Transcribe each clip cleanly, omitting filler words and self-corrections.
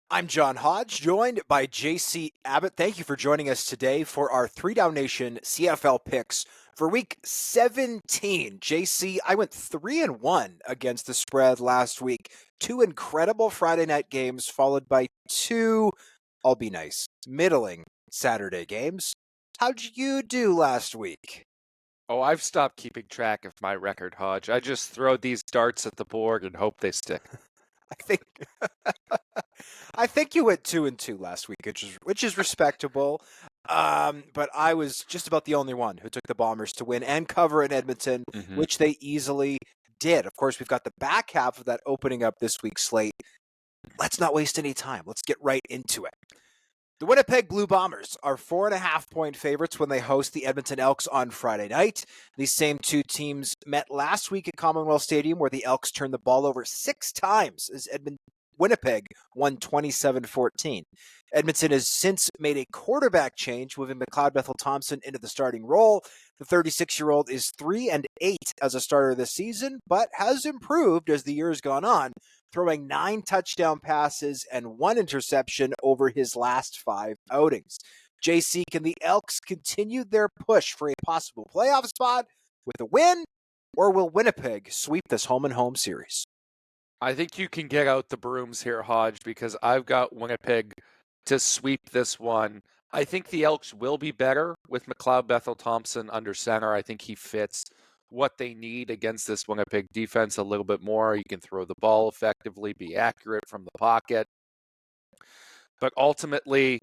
I'm John Hodge, joined by JC Abbott. Thank you for joining us today for our 3 Down Nation CFL picks for week 17. JC, I went 3-1 against the spread last week. 2 incredible Friday night games, followed by 2, I'll be nice, middling Saturday games. How'd you do last week? Oh, I've stopped keeping track of my record, Hodge. I just throw these darts at the board and hope they stick. I think I think you went 2-2 last week, which is respectable. But I was just about the only one who took the Bombers to win and cover in Edmonton, hmm which they easily did. Of course, we've got the back half of that opening up this week's slate. Let's not waste any time. Let's get right into it. The Winnipeg Blue Bombers are 4.5-point favorites when they host the Edmonton Elks on Friday night. These same two teams met last week at Commonwealth Stadium, where the Elks turned the ball over 6 times as Winnipeg won 27-14. Edmonton has since made a quarterback change, moving McLeod Bethel-Thompson into the starting role. The 36-year-old is 3-8 as a starter this season, but has improved as the year has gone on, throwing 9 touchdown passes and 1 interception over his last 5 outings. JC, can the Elks continue their push for a possible playoff spot with a win, or will Winnipeg sweep this home-and-home series? I think you can get out the brooms here, Hodge, because I've got Winnipeg to sweep this one. I think the Elks will be better with McLeod Bethel-Thompson under center. I think he fits what they need against this Winnipeg defense a little bit more. He can throw the ball effectively, be accurate from the pocket. But ultimately,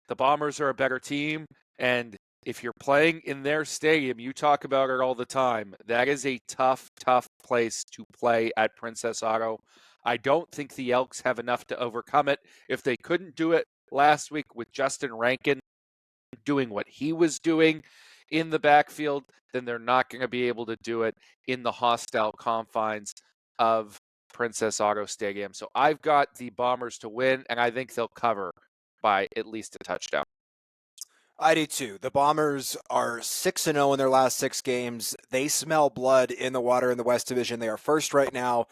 the Bombers are a better team, and if you're playing in their stadium, you talk about it all the time. That is a tough, tough place to play at Princess Auto. I don't think the Elks have enough to overcome it. If they couldn't do it last week with Justin Rankin doing what he was doing in the backfield, then they're not going to be able to do it in the hostile confines of Princess Auto Stadium. So I've got the Bombers to win, and I think they'll cover by at least a touchdown. I do too. The Bombers are 6-0 in their last 6 games. They smell blood in the water in the West Division. They are first right now.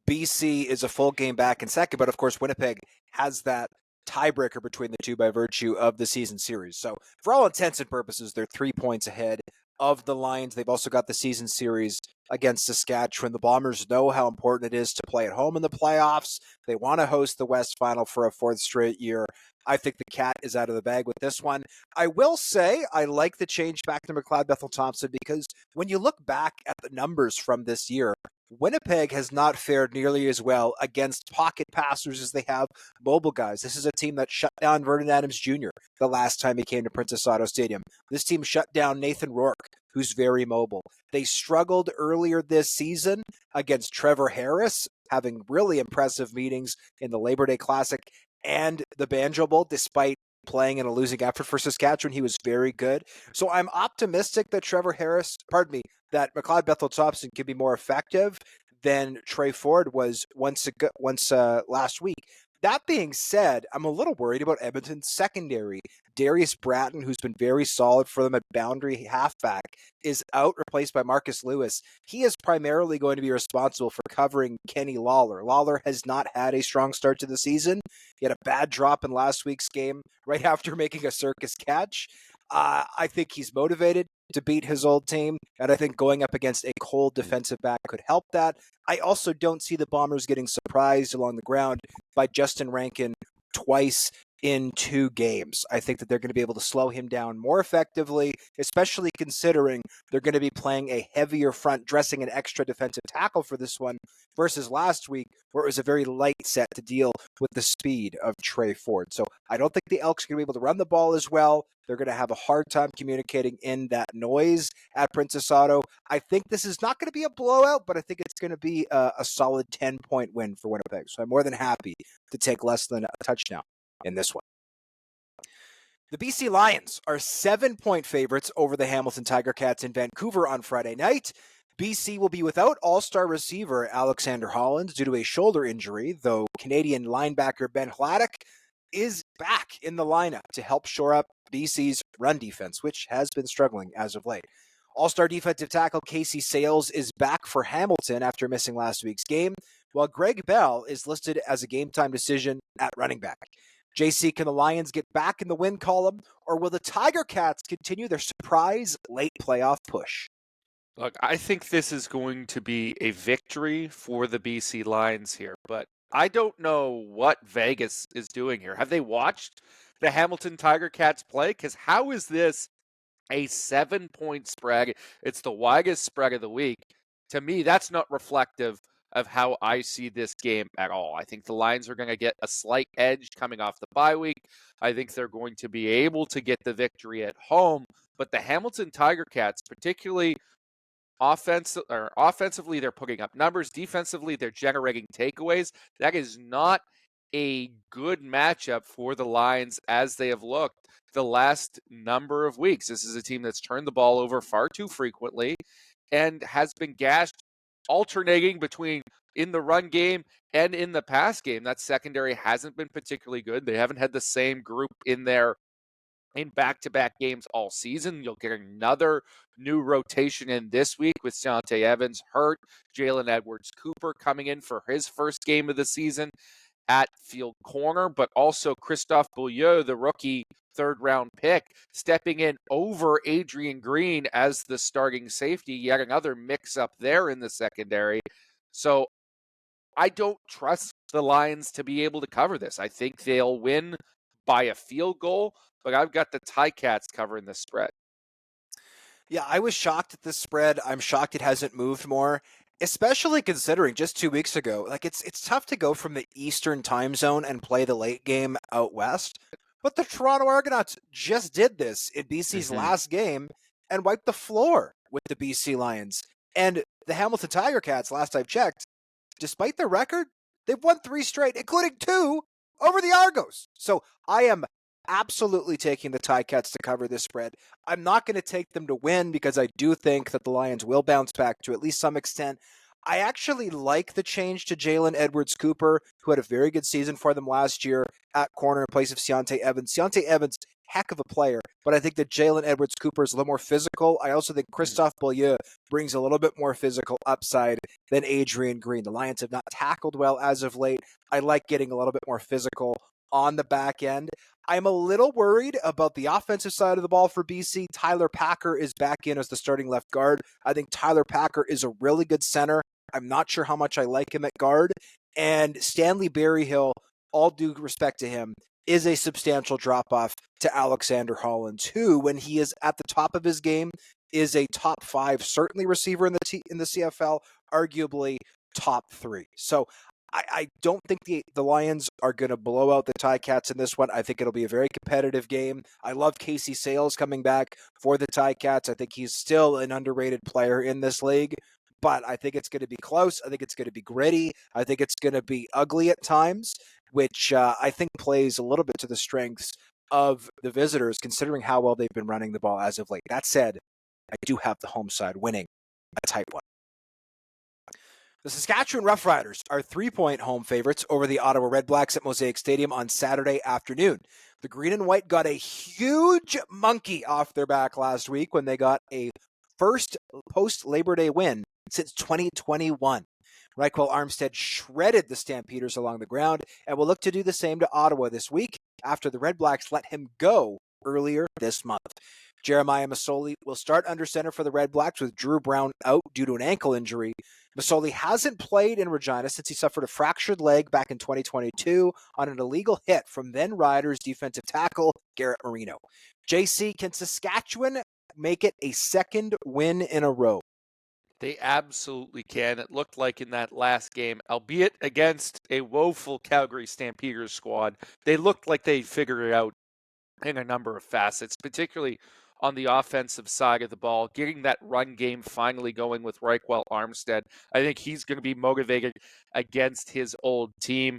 BC is a full game back in second, but of course Winnipeg has that tiebreaker between the two by virtue of the season series. So for all intents and purposes, they're 3 points ahead of the Lions. They've also got the season series against Saskatchewan. The Bombers know how important it is to play at home in the playoffs. They want to host the West Final for a 4th straight year. I think the cat is out of the bag with this one. I will say I like the change back to McLeod Bethel-Thompson because when you look back at the numbers from this year, Winnipeg has not fared nearly as well against pocket passers as they have mobile guys. This is a team that shut down Vernon Adams Jr. the last time he came to Princess Auto Stadium. This team shut down Nathan Rourke, who's very mobile. They struggled earlier this season against Trevor Harris, having really impressive meetings in the Labor Day Classic and the Banjo Bowl, despite playing in a losing effort for Saskatchewan. He was very good. So I'm optimistic that that McLeod Bethel-Thompson can be more effective than Trey Ford was once last week. That being said, I'm a little worried about Edmonton's secondary. Darius Bratton, who's been very solid for them at boundary halfback, is out, replaced by Marcus Lewis. He is primarily going to be responsible for covering Kenny Lawler. Lawler has not had a strong start to the season. He had a bad drop in last week's game right after making a circus catch. I think he's motivated to beat his old team, and I think going up against a cold defensive back could help that. I also don't see the Bombers getting surprised along the ground by Justin Rankin twice in 2 games. I think that they're going to be able to slow him down more effectively, especially considering they're going to be playing a heavier front, dressing an extra defensive tackle for this one versus last week, where it was a very light set to deal with the speed of Trey Ford. So I don't think the Elks are going to be able to run the ball as well. They're going to have a hard time communicating in that noise at Princess Auto. I think this is not going to be a blowout, but I think it's going to be a solid 10-point win for Winnipeg. So I'm more than happy to take less than a touchdown in this one. The BC Lions are 7-point favorites over the Hamilton Tiger Cats in Vancouver on Friday night. BC will be without all-star receiver Alexander Hollins due to a shoulder injury, though Canadian linebacker Ben Hladek is back in the lineup to help shore up BC's run defense, which has been struggling as of late. All-star defensive tackle Casey Sales is back for Hamilton after missing last week's game. while Greg Bell is listed as a game-time decision at running back. JC, can the Lions get back in the win column, or will the Tiger Cats continue their surprise late playoff push? Look, I think this is going to be a victory for the BC Lions here, but I don't know what Vegas is doing here. Have they watched the Hamilton Tiger Cats play? Because how is this a 7-point spread? It's the widest spread of the week. To me, that's not reflective of how I see this game at all. I think the Lions are going to get a slight edge coming off the bye week. I think they're going to be able to get the victory at home. But the Hamilton Tiger Cats, particularly offensively, they're putting up numbers. Defensively, they're generating takeaways. That is not a good matchup for the Lions as they have looked the last number of weeks. This is a team that's turned the ball over far too frequently and has been gashed, alternating between in the run game and in the pass game. That secondary hasn't been particularly good. They haven't had the same group in there in back-to-back games all season. You'll get another new rotation in this week with Deontay Evans hurt, Jalen Edwards-Cooper coming in for his first game of the season at field corner, but also Christophe Beaulieu, the rookie third-round pick, stepping in over Adrian Green as the starting safety. Yet another mix-up there in the secondary. So I don't trust the Lions to be able to cover this. I think they'll win by a field goal, but I've got the Ticats covering the spread. Yeah, I was shocked at this spread. I'm shocked it hasn't moved more, especially considering just 2 weeks ago. Like it's tough to go from the Eastern time zone and play the late game out west. But the Toronto Argonauts just did this in BC's last game and wiped the floor with the BC Lions. And the Hamilton Tiger Cats, last I've checked, despite their record, they've won 3 straight, including 2 over the Argos. So I am absolutely taking the Ticats to cover this spread. I'm not going to take them to win because I do think that the Lions will bounce back to at least some extent. I actually like the change to Jalen Edwards-Cooper, who had a very good season for them last year at corner in place of Deontay Evans. Deontay Evans, heck of a player, but I think that Jalen Edwards-Cooper is a little more physical. I also think Christophe Beaulieu brings a little bit more physical upside than Adrian Green. The Lions have not tackled well as of late. I like getting a little bit more physical on the back end. I'm a little worried about the offensive side of the ball for BC. Tyler Packer is back in as the starting left guard. I think Tyler Packer is a really good center. I'm not sure how much I like him at guard. And Stanley Berryhill, all due respect to him, is a substantial drop-off to Alexander Hollins, who, when he is at the top of his game, is a top 5, certainly receiver in the CFL, arguably top 3. So I don't think the Lions are going to blow out the Ticats in this one. I think it'll be a very competitive game. I love Casey Sales coming back for the Ticats. I think he's still an underrated player in this league, but I think it's going to be close. I think it's going to be gritty. I think it's going to be ugly at times, which I think plays a little bit to the strengths of the visitors, considering how well they've been running the ball as of late. That said, I do have the home side winning a tight one. The Saskatchewan Roughriders are 3-point home favorites over the Ottawa Redblacks at Mosaic Stadium on Saturday afternoon. The green and white got a huge monkey off their back last week when they got a first post-Labor Day win since 2021. Reichwell Armstead shredded the Stampeders along the ground and will look to do the same to Ottawa this week after the Redblacks let him go earlier this month. Jeremiah Masoli will start under center for the Redblacks with Drew Brown out due to an ankle injury. Masoli hasn't played in Regina since he suffered a fractured leg back in 2022 on an illegal hit from then Riders defensive tackle Garrett Marino. JC, can Saskatchewan make it a second win in a row? They absolutely can. It looked like in that last game, albeit against a woeful Calgary Stampeders squad, they looked like they figured it out in a number of facets, particularly on the offensive side of the ball, getting that run game finally going with Reichwell Armstead. I think he's going to be motivated against his old team.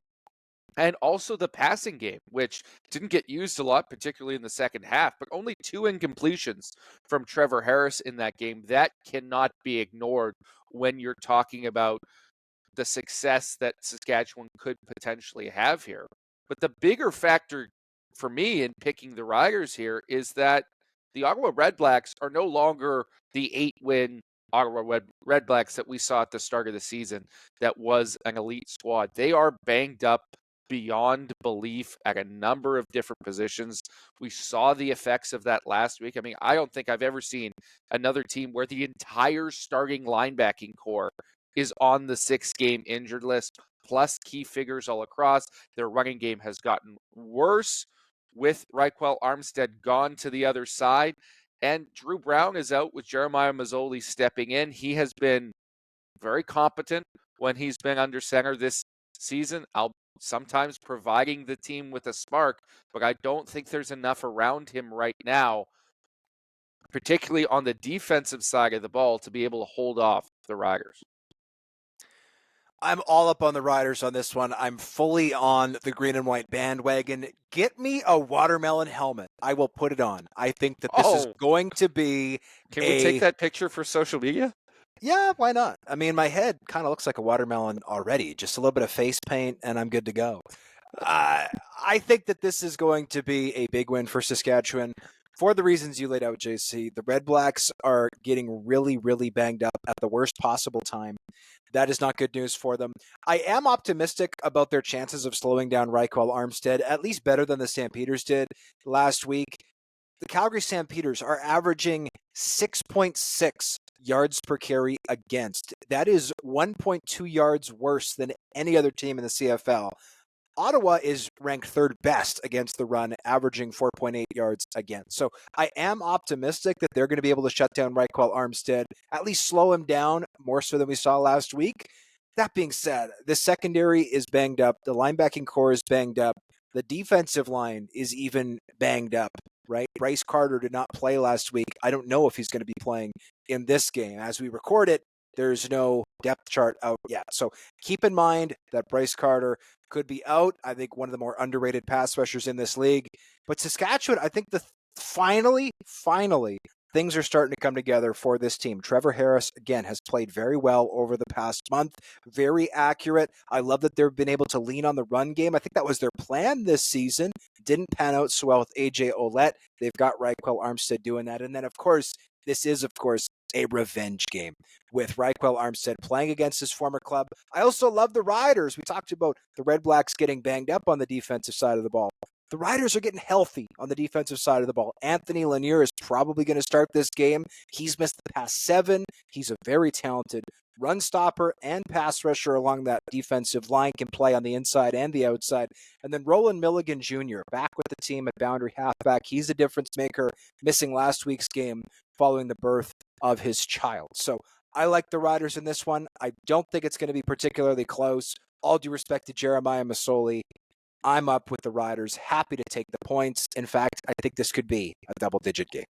And also the passing game, which didn't get used a lot, particularly in the second half, but only 2 incompletions from Trevor Harris in that game. That cannot be ignored when you're talking about the success that Saskatchewan could potentially have here. But the bigger factor for me in picking the Riders here is that the Ottawa Redblacks are no longer the 8-win Ottawa Redblacks that we saw at the start of the season that was an elite squad. They are banged up beyond belief at a number of different positions. We saw the effects of that last week. I mean, I don't think I've ever seen another team where the entire starting linebacking core is on the 6-game injured list, plus key figures all across. Their running game has gotten worse with Raquel Armstead gone to the other side. And Drew Brown is out with Jeremiah Mazzoli stepping in. He has been very competent when he's been under center this season. Sometimes providing the team with a spark, but I don't think there's enough around him right now, particularly on the defensive side of the ball, to be able to hold off the Riders. I'm all up on the Riders on this one. I'm fully on the green and white bandwagon. Get me a watermelon helmet. I will put it on. I think that this is going to be Can we take that picture for social media? Yeah, why not? I mean, my head kind of looks like a watermelon already. Just a little bit of face paint, and I'm good to go. I think that this is going to be a big win for Saskatchewan. For the reasons you laid out, JC, the Redblacks are getting really, really banged up at the worst possible time. That is not good news for them. I am optimistic about their chances of slowing down Raquel Armstead, at least better than the Stampeders did last week. The Calgary Stampeders are averaging 6.6 yards per carry against. That is 1.2 yards worse than any other team in the CFL. Ottawa is ranked third best against the run, averaging 4.8 yards against. So I am optimistic that they're going to be able to shut down Raquel Armstead, at least slow him down more so than we saw last week. That being said, the secondary is banged up. The linebacking core is banged up. The defensive line is even banged up, right? Bryce Carter did not play last week. I don't know if he's going to be playing in this game. As we record it, there's no depth chart out yet. So keep in mind that Bryce Carter could be out. I think one of the more underrated pass rushers in this league. But Saskatchewan, I think finally, things are starting to come together for this team. Trevor Harris, again, has played very well over the past month. Very accurate. I love that they've been able to lean on the run game. I think that was their plan this season. Didn't pan out so well with AJ Ouellette. They've got Raquel Armstead doing that. And then, of course, this is, a revenge game with Raquel Armstead playing against his former club. I also love the Riders. We talked about the Redblacks getting banged up on the defensive side of the ball. The Riders are getting healthy on the defensive side of the ball. Anthony Lanier is probably going to start this game. He's missed the past 7. He's a very talented run stopper and pass rusher along that defensive line, can play on the inside and the outside. And then Roland Milligan Jr. back with the team at boundary halfback. He's a difference maker, missing last week's game following the birth of his child. So I like the Riders in this one. I don't think it's going to be particularly close. All due respect to Jeremiah Mazzoli, I'm up with the Riders. Happy to take the points. In fact, I think this could be a double-digit game.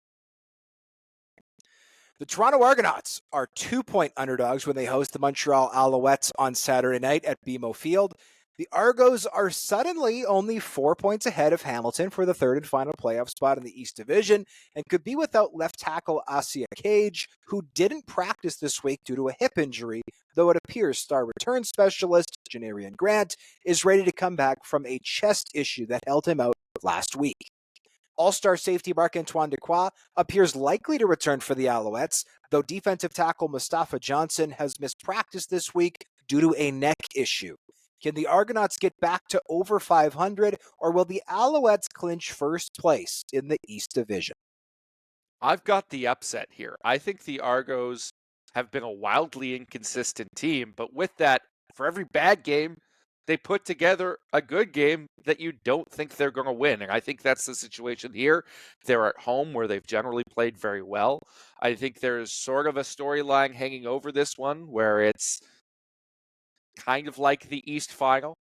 The Toronto Argonauts are 2-point underdogs when they host the Montreal Alouettes on Saturday night at BMO Field. The Argos are suddenly only 4 points ahead of Hamilton for the third and final playoff spot in the East Division and could be without left tackle Asia Cage, who didn't practice this week due to a hip injury, though it appears star return specialist Janarian Grant is ready to come back from a chest issue that held him out last week. All-star safety Marc-Antoine Dequoy appears likely to return for the Alouettes, though defensive tackle Mustafa Johnson has missed practice this week due to a neck issue. Can the Argonauts get back to over 500, or will the Alouettes clinch first place in the East Division? I've got the upset here. I think the Argos have been a wildly inconsistent team, but with that, for every bad game, they put together a good game that you don't think they're going to win. And I think that's the situation here. They're at home where they've generally played very well. I think there's sort of a storyline hanging over this one where it's kind of like the East Final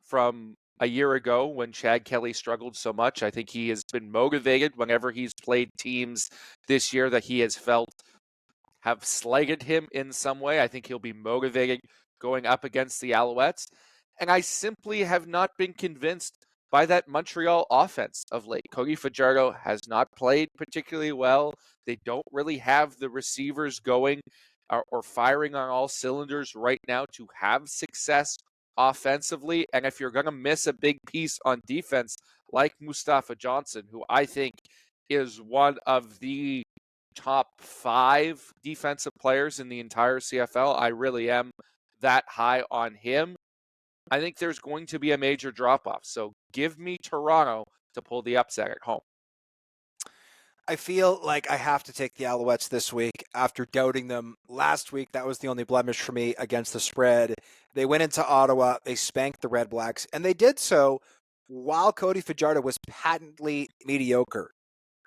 from a year ago when Chad Kelly struggled so much. I think he has been motivated whenever he's played teams this year that he has felt have slighted him in some way. I think he'll be motivated going up against the Alouettes. And I simply have not been convinced by that Montreal offense of late. Cody Fajardo has not played particularly well. They don't really have the receivers going or firing on all cylinders right now to have success offensively. And if you're going to miss a big piece on defense, like Mustafa Johnson, who I think is one of the top 5 defensive players in the entire CFL. I really am that high on him. I think there's going to be a major drop-off. So give me Toronto to pull the upset at home. I feel like I have to take the Alouettes this week after doubting them last week. That was the only blemish for me against the spread. They went into Ottawa, they spanked the Redblacks, and they did so while Cody Fajardo was patently mediocre.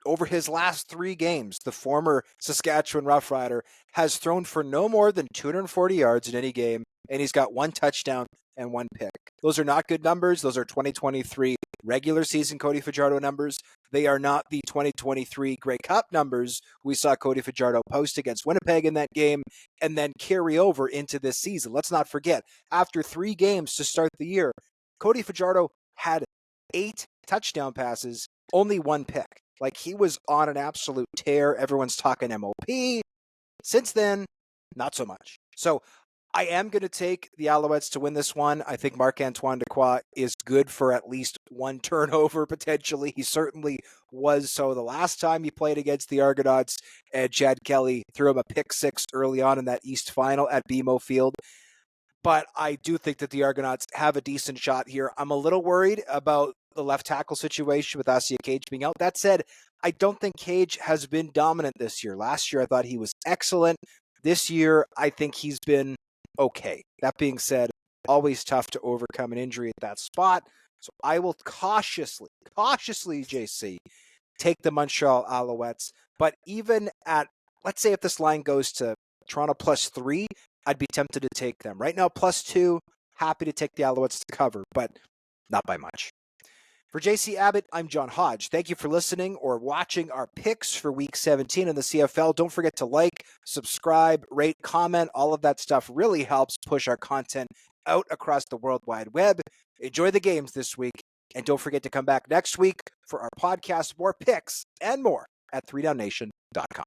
Over his last 3 games, the former Saskatchewan Roughrider has thrown for no more than 240 yards in any game, and he's got 1 touchdown and 1 pick. Those are not good numbers. Those are 2023 regular season Cody Fajardo numbers. They are not the 2023 Grey Cup numbers we saw Cody Fajardo post against Winnipeg in that game and then carry over into this season. Let's not forget, after 3 games to start the year, Cody Fajardo had 8 touchdown passes, only 1 pick. Like, he was on an absolute tear. Everyone's talking MOP. Since then, not so much. So I am going to take the Alouettes to win this one. I think Marc-Antoine Dequoy is good for at least 1 turnover, potentially. He certainly was so the last time he played against the Argonauts, and Chad Kelly threw him a pick 6 early on in that East Final at BMO Field. But I do think that the Argonauts have a decent shot here. I'm a little worried about the left tackle situation with Asia Cage being out. That said, I don't think Cage has been dominant this year. Last year, I thought he was excellent. This year, I think he's been okay. That being said, always tough to overcome an injury at that spot. So I will cautiously, JC, take the Montreal Alouettes. But even at, let's say if this line goes to Toronto +3, I'd be tempted to take them. Right now, +2, happy to take the Alouettes to cover, but not by much. For JC Abbott, I'm John Hodge. Thank you for listening or watching our picks for Week 17 in the CFL. Don't forget to like, subscribe, rate, comment. All of that stuff really helps push our content out across the World Wide Web. Enjoy the games this week, and don't forget to come back next week for our podcast, more picks, and more at 3downnation.com.